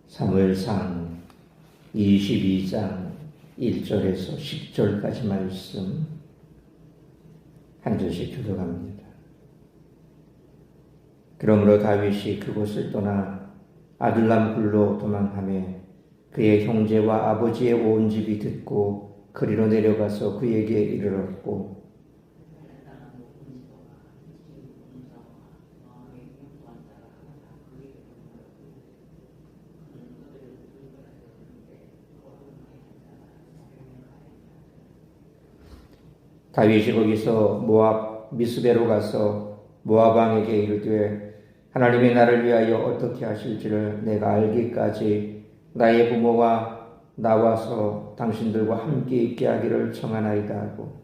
사무엘상 22장 1절에서 10절까지 말씀 한 절씩 교독합니다. 그러므로 다윗이 그곳을 떠나 아둘람 굴로 도망하며 그의 형제와 아버지의 온 집이 듣고 그리로 내려가서 그에게 이르렀고 다윗이 거기서 모압 미스베로 가서 모압 왕에게 이르되 하나님이 나를 위하여 어떻게 하실지를 내가 알기까지 나의 부모와 나와서 당신들과 함께 있게 하기를 청하나이다 하고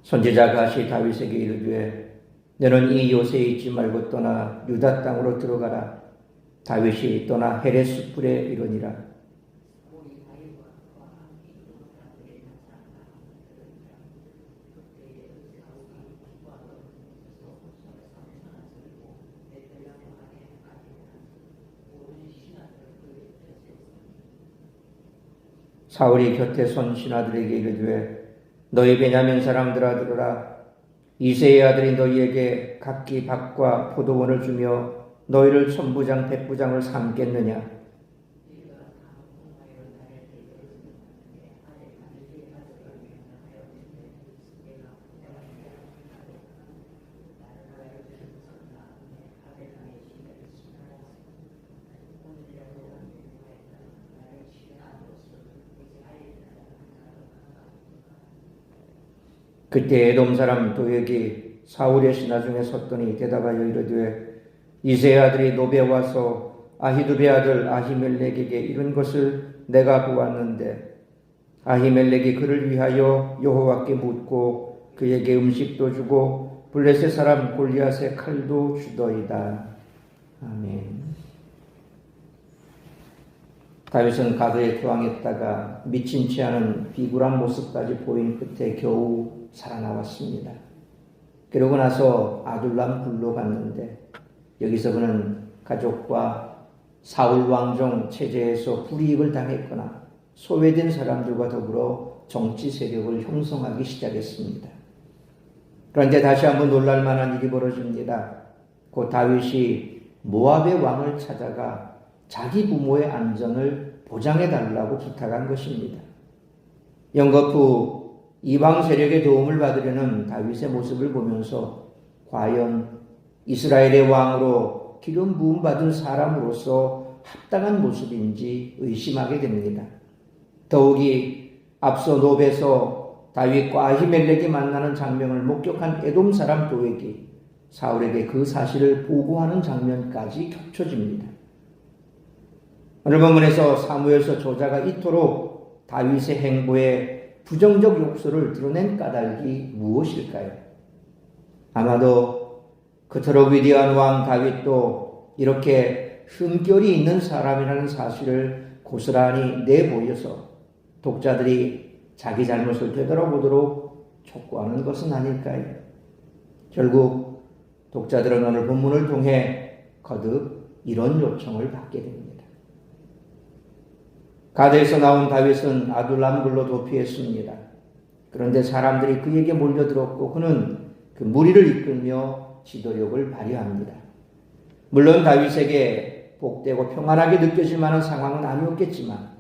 선지자 갓이 다윗에게 이르되 너는 이 요새에 있지 말고 떠나 유다 땅으로 들어가라. 다윗이 떠나 헤레스 뿔에 이르니라. 사울이 곁에 선 신하들에게 이르되 너희 베냐민 사람들아 들으라. 이새의 아들이 너희에게 각기 밭과 포도원을 주며 너희를 천부장 백부장을 삼겠느냐? 그때 에돔 사람 도액이 사울의 신하 중에 섰더니 대답하여 이르되 이새의 아들이 노베 와서 아히두베 아들 아히멜렉에게 이런 것을 내가 보았는데 아히멜렉이 그를 위하여 여호와께 묻고 그에게 음식도 주고 블레셋 사람 골리앗의 칼도 주더이다. 아멘. 다윗은 가드에 투항했다가 미친 채 하는 비굴한 모습까지 보인 끝에 겨우 살아나왔습니다. 그러고 나서 아둘람 굴로 갔는데 여기서 그는 가족과 사울 왕정 체제에서 불이익을 당했거나 소외된 사람들과 더불어 정치 세력을 형성하기 시작했습니다. 그런데 다시 한번 놀랄만한 일이 벌어집니다. 곧 다윗이 모압의 왕을 찾아가 자기 부모의 안전을 보장해달라고 부탁한 것입니다. 영거푸 이방 세력의 도움을 받으려는 다윗의 모습을 보면서 과연 이스라엘의 왕으로 기름 부음 받은 사람으로서 합당한 모습인지 의심하게 됩니다. 더욱이 앞서 노베에서 다윗과 아히멜렉이 만나는 장면을 목격한 에돔 사람 도액이 사울에게 그 사실을 보고하는 장면까지 겹쳐집니다. 오늘 본문에서 사무엘서 저자가 이토록 다윗의 행보에 부정적 욕설을 드러낸 까닭이 무엇일까요? 아마도 그토록 위대한 왕 다윗도 이렇게 흠결이 있는 사람이라는 사실을 고스란히 내보여서 독자들이 자기 잘못을 되돌아보도록 촉구하는 것은 아닐까요? 결국 독자들은 오늘 본문을 통해 거듭 이런 요청을 받게 됩니다. 가드에서 나온 다윗은 아둘람 굴로 도피했습니다. 그런데 사람들이 그에게 몰려들었고 그는 그 무리를 이끌며 지도력을 발휘합니다. 물론 다윗에게 복되고 평안하게 느껴질 만한 상황은 아니었겠지만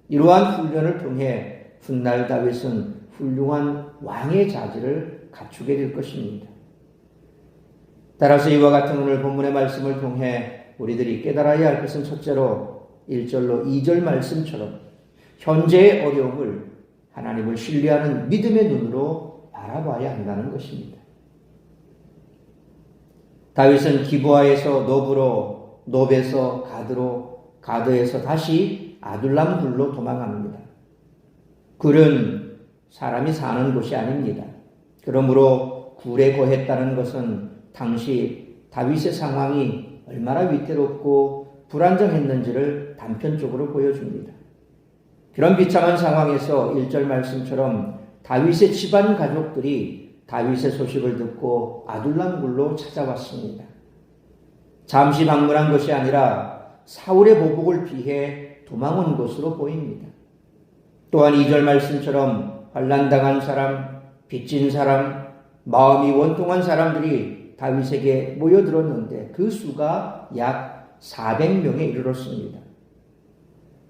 이러한 훈련을 통해 훗날 다윗은 훌륭한 왕의 자질을 갖추게 될 것입니다. 따라서 이와 같은 오늘 본문의 말씀을 통해 우리들이 깨달아야 할 것은 첫째로 1절로 2절 말씀처럼 현재의 어려움을 하나님을 신뢰하는 믿음의 눈으로 바라봐야 한다는 것입니다. 다윗은 기브아에서 노브로, 노베에서 가드로, 가드에서 다시 아둘람 굴로 도망합니다. 굴은 사람이 사는 곳이 아닙니다. 그러므로 굴에 거했다는 것은 당시 다윗의 상황이 얼마나 위태롭고 불안정했는지를 단편적으로 보여줍니다. 그런 비참한 상황에서 1절 말씀처럼 다윗의 집안 가족들이 다윗의 소식을 듣고 아둘람 굴로 찾아왔습니다. 잠시 방문한 것이 아니라 사울의 보복을 피해 도망온 것으로 보입니다. 또한 2절 말씀처럼 환난당한 사람, 빚진 사람, 마음이 원통한 사람들이 다윗에게 모여들었는데 그 수가 약 400명에 이르렀습니다.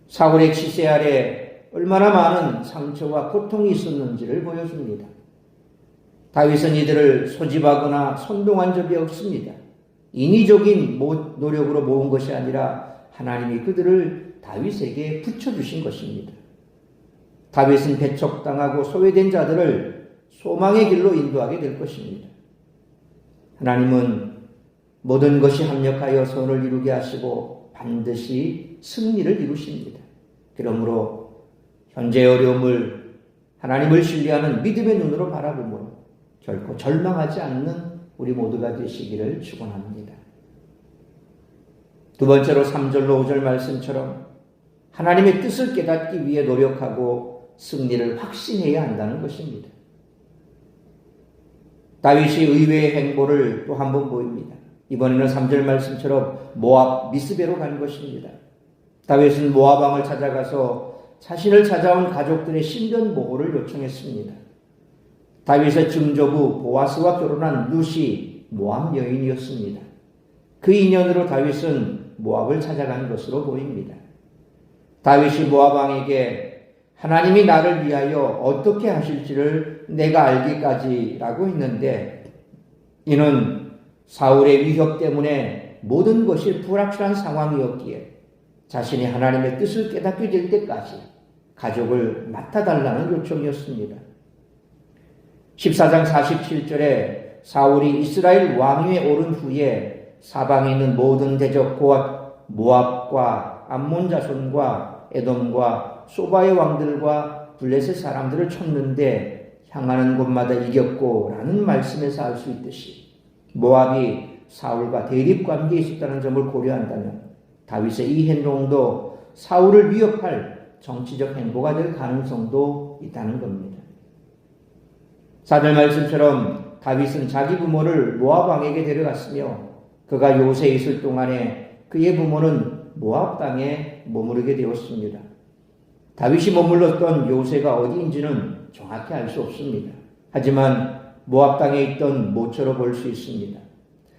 사울의 치세 아래 얼마나 많은 상처와 고통이 있었는지를 보여줍니다. 다윗은 이들을 소집하거나 선동한 적이 없습니다. 인위적인 노력으로 모은 것이 아니라 하나님이 그들을 다윗에게 붙여주신 것입니다. 다윗은 배척당하고 소외된 자들을 소망의 길로 인도하게 될 것입니다. 하나님은 모든 것이 합력하여 선을 이루게 하시고 반드시 승리를 이루십니다. 그러므로 현재의 어려움을 하나님을 신뢰하는 믿음의 눈으로 바라보며 결코 절망하지 않는 우리 모두가 되시기를 축원합니다. 두 번째로 3절로 5절 말씀처럼 하나님의 뜻을 깨닫기 위해 노력하고 승리를 확신해야 한다는 것입니다. 다윗이 의외의 행보를 또 한 번 보입니다. 이번에는 3절 말씀처럼 모압 미스베로 간 것입니다. 다윗은 모압 왕을 찾아가서 자신을 찾아온 가족들의 신변 보호를 요청했습니다. 다윗의 증조부 보아스와 결혼한 룻이 모압 여인이었습니다. 그 인연으로 다윗은 모압을 찾아간 것으로 보입니다. 다윗이 모압 왕에게 하나님이 나를 위하여 어떻게 하실지를 내가 알기까지라고 했는데, 이는 사울의 위협 때문에 모든 것이 불확실한 상황이었기에 자신이 하나님의 뜻을 깨닫게 될 때까지 가족을 맡아달라는 요청이었습니다. 14장 47절에 사울이 이스라엘 왕위에 오른 후에 사방에 있는 모든 대적과 모압과 암몬 자손과 에돔과 소바의 왕들과 블레셋 사람들을 쳤는데 향하는 곳마다 이겼고 라는 말씀에서 알 수 있듯이 모압이 사울과 대립 관계에 있었다는 점을 고려한다면 다윗의 이 행동도 사울을 위협할 정치적 행보가 될 가능성도 있다는 겁니다. 4절 말씀처럼 다윗은 자기 부모를 모압 왕에게 데려갔으며 그가 요새에 있을 동안에 그의 부모는 모압 땅에 머무르게 되었습니다. 다윗이 머물렀던 요새가 어디인지는 정확히 알 수 없습니다. 하지만 모압 땅에 있던 모처로 볼 수 있습니다.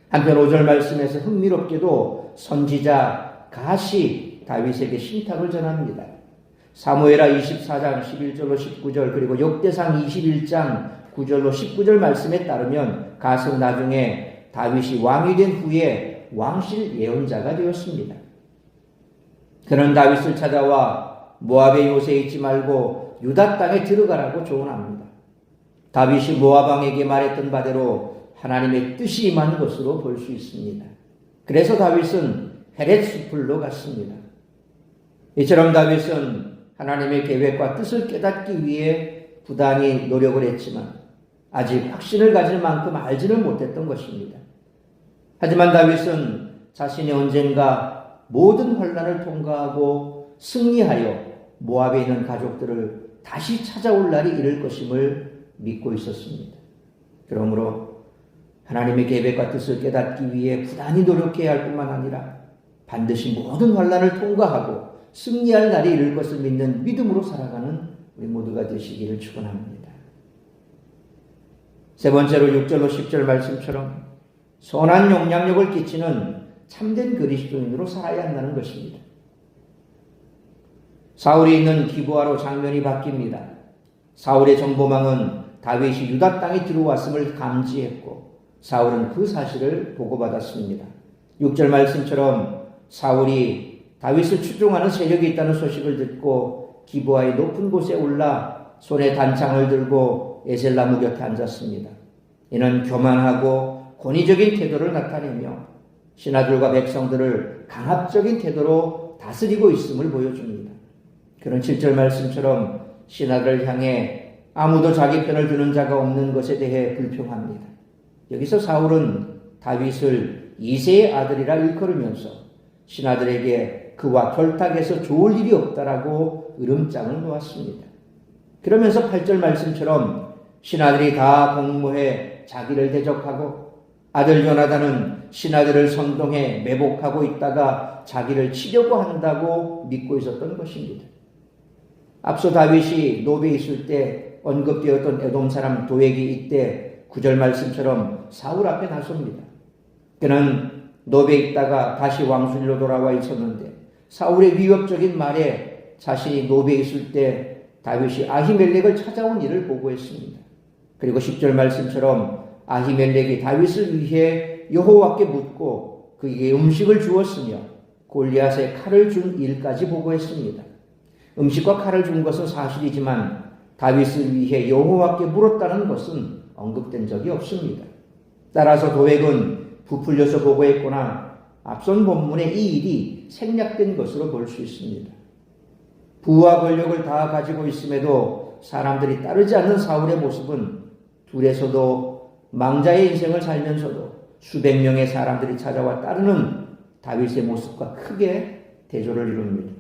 한편 5절 말씀에서 흥미롭게도 선지자 갓이 다윗에게 신탁을 전합니다. 사무엘하 24장 11절로 19절 그리고 역대상 21장 9절로 19절 말씀에 따르면 갓은 나중에 다윗이 왕이 된 후에 왕실 예언자가 되었습니다. 그는 다윗을 찾아와 모압의 요새에 있지 말고 유다 땅에 들어가라고 조언합니다. 다윗이 모압 왕에게 말했던 바대로 하나님의 뜻이 임한 것으로 볼 수 있습니다. 그래서 다윗은 헤렛 숲으로 갔습니다. 이처럼 다윗은 하나님의 계획과 뜻을 깨닫기 위해 부단히 노력을 했지만 아직 확신을 가질 만큼 알지는 못했던 것입니다. 하지만 다윗은 자신이 언젠가 모든 환난을 통과하고 승리하여 모압에 있는 가족들을 다시 찾아올 날이 이를 것임을 믿고 있었습니다. 그러므로 하나님의 계획과 뜻을 깨닫기 위해 부단히 노력해야 할 뿐만 아니라 반드시 모든 환난을 통과하고 승리할 날이 이를 것을 믿는 믿음으로 살아가는 우리 모두가 되시기를 축원합니다. 세 번째로 6절로 10절 말씀처럼 선한 영향력을 끼치는 참된 그리스도인으로 살아야 한다는 것입니다. 사울이 있는 기브아로 장면이 바뀝니다. 사울의 정보망은 다윗이 유다 땅에 들어왔음을 감지했고 사울은 그 사실을 보고받았습니다. 6절 말씀처럼 사울이 다윗을 추종하는 세력이 있다는 소식을 듣고 기브아의 높은 곳에 올라 손에 단창을 들고 에셀나무 곁에 앉았습니다. 이는 교만하고 권위적인 태도를 나타내며 신하들과 백성들을 강압적인 태도로 다스리고 있음을 보여줍니다. 그런 7절 말씀처럼 신하들을 향해 아무도 자기 편을 드는 자가 없는 것에 대해 불평합니다. 여기서 사울은 다윗을 이새의 아들이라 일컬으면서 신하들에게 그와 결탁해서 좋을 일이 없다라고 으름장을 놓았습니다. 그러면서 8절 말씀처럼 신하들이 다 공모해 자기를 대적하고 아들 요나단은 신하들을 선동해 매복하고 있다가 자기를 치려고 한다고 믿고 있었던 것입니다. 앞서 다윗이 노베에 있을 때 언급되었던 에돔 사람 도액이 이때 9절 말씀처럼 사울 앞에 나섭니다. 그는 노베에 있다가 다시 왕순위로 돌아와 있었는데 사울의 위협적인 말에 자신이 노베에 있을 때 다윗이 아히멜렉을 찾아온 일을 보고했습니다. 그리고 10절 말씀처럼 아히멜렉이 다윗을 위해 여호와께 묻고 그에게 음식을 주었으며 골리앗에 칼을 준 일까지 보고했습니다. 음식과 칼을 준 것은 사실이지만 다윗을 위해 여호와께 물었다는 것은 언급된 적이 없습니다. 따라서 도액은 부풀려서 보고했거나 앞선 본문에 이 일이 생략된 것으로 볼 수 있습니다. 부와 권력을 다 가지고 있음에도 사람들이 따르지 않는 사울의 모습은 둘에서도 망자의 인생을 살면서도 수백 명의 사람들이 찾아와 따르는 다윗의 모습과 크게 대조를 이룹니다.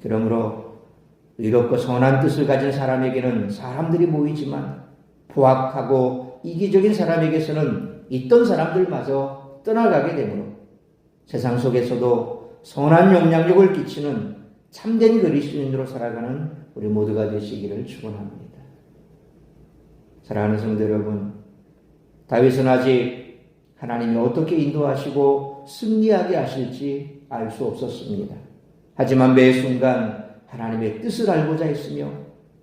그러므로 의롭고 선한 뜻을 가진 사람에게는 사람들이 모이지만 포악하고 이기적인 사람에게서는 있던 사람들마저 떠나가게 되므로 세상 속에서도 선한 영향력을 끼치는 참된 그리스도인으로 살아가는 우리 모두가 되시기를 축원합니다. 사랑하는 성도 여러분, 다윗은 아직 하나님이 어떻게 인도하시고 승리하게 하실지 알 수 없었습니다. 하지만 매 순간 하나님의 뜻을 알고자 했으며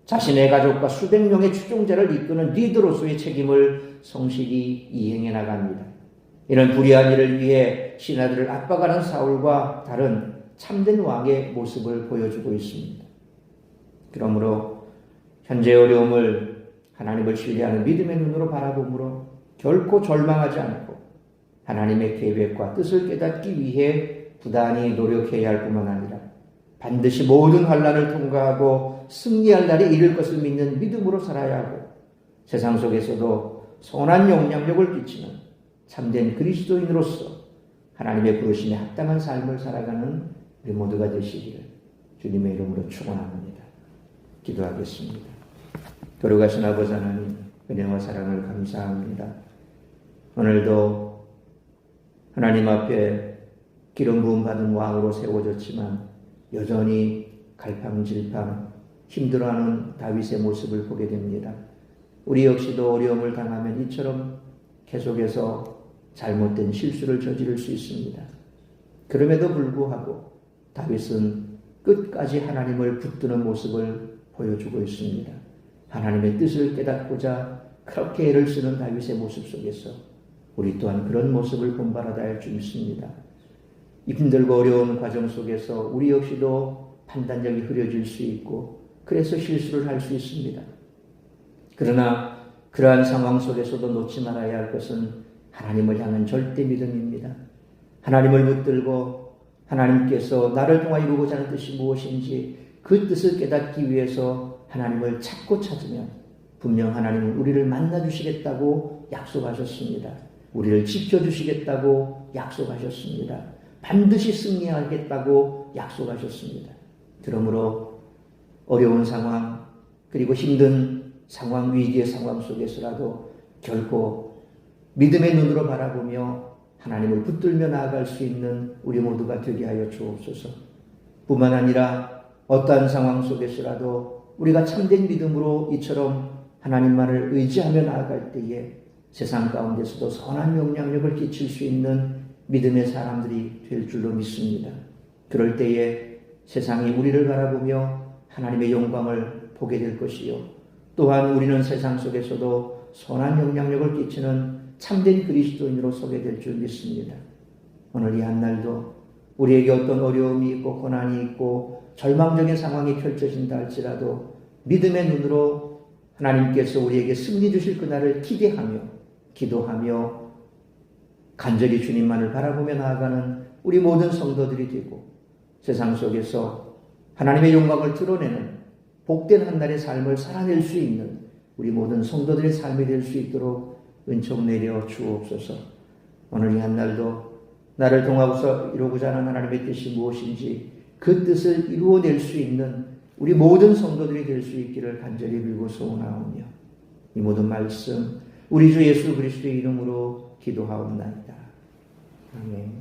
자신의 가족과 수백 명의 추종자를 이끄는 리더로서의 책임을 성실히 이행해 나갑니다. 이런 불의한 일을 위해 신하들을 압박하는 사울과 다른 참된 왕의 모습을 보여주고 있습니다. 그러므로 현재의 어려움을 하나님을 신뢰하는 믿음의 눈으로 바라보므로 결코 절망하지 않고 하나님의 계획과 뜻을 깨닫기 위해 부단히 노력해야 할 뿐만 아니라 반드시 모든 환난을 통과하고 승리할 날이 이를 것을 믿는 믿음으로 살아야 하고 세상 속에서도 선한 영향력을 끼치는 참된 그리스도인으로서 하나님의 부르심에 합당한 삶을 살아가는 우리 모두가 되시기를 주님의 이름으로 축원합니다. 기도하겠습니다. 돌아가신 아버지 하나님, 은혜와 사랑을 감사합니다. 오늘도 하나님 앞에 기름 부음 받은 왕으로 세워졌지만 여전히 갈팡질팡 힘들어하는 다윗의 모습을 보게 됩니다. 우리 역시도 어려움을 당하면 이처럼 계속해서 잘못된 실수를 저지를 수 있습니다. 그럼에도 불구하고 다윗은 끝까지 하나님을 붙드는 모습을 보여주고 있습니다. 하나님의 뜻을 깨닫고자 그렇게 애를 쓰는 다윗의 모습 속에서 우리 또한 그런 모습을 본받아야 할 줄 믿습니다. 힘들고 어려운 과정 속에서 우리 역시도 판단력이 흐려질 수 있고 그래서 실수를 할 수 있습니다. 그러나 그러한 상황 속에서도 놓지 말아야 할 것은 하나님을 향한 절대 믿음입니다. 하나님을 붙들고 하나님께서 나를 통하여 이루고자 하는 뜻이 무엇인지 그 뜻을 깨닫기 위해서 하나님을 찾고 찾으면 분명 하나님은 우리를 만나주시겠다고 약속하셨습니다. 우리를 지켜주시겠다고 약속하셨습니다. 반드시 승리하겠다고 약속하셨습니다. 그러므로 어려운 상황 그리고 힘든 상황 위기의 상황 속에서라도 결코 믿음의 눈으로 바라보며 하나님을 붙들며 나아갈 수 있는 우리 모두가 되게 하여 주옵소서. 뿐만 아니라 어떠한 상황 속에서라도 우리가 참된 믿음으로 이처럼 하나님만을 의지하며 나아갈 때에 세상 가운데서도 선한 영향력을 끼칠 수 있는 믿음의 사람들이 될 줄로 믿습니다. 그럴 때에 세상이 우리를 바라보며 하나님의 영광을 보게 될 것이요. 또한 우리는 세상 속에서도 선한 영향력을 끼치는 참된 그리스도인으로 서게 될 줄 믿습니다. 오늘 이 한날도 우리에게 어떤 어려움이 있고 고난이 있고 절망적인 상황이 펼쳐진다 할지라도 믿음의 눈으로 하나님께서 우리에게 승리 주실 그날을 기대하며 기도하며 간절히 주님만을 바라보며 나아가는 우리 모든 성도들이 되고 세상 속에서 하나님의 영광을 드러내는 복된 한날의 삶을 살아낼 수 있는 우리 모든 성도들의 삶이 될 수 있도록 은총 내려 주옵소서. 오늘 이 한날도 나를 통하여서 이루고자 하는 하나님의 뜻이 무엇인지 그 뜻을 이루어낼 수 있는 우리 모든 성도들이 될 수 있기를 간절히 빌고 소원하오며 이 모든 말씀 우리 주 예수 그리스도의 이름으로 기도하옵나이다. 아멘.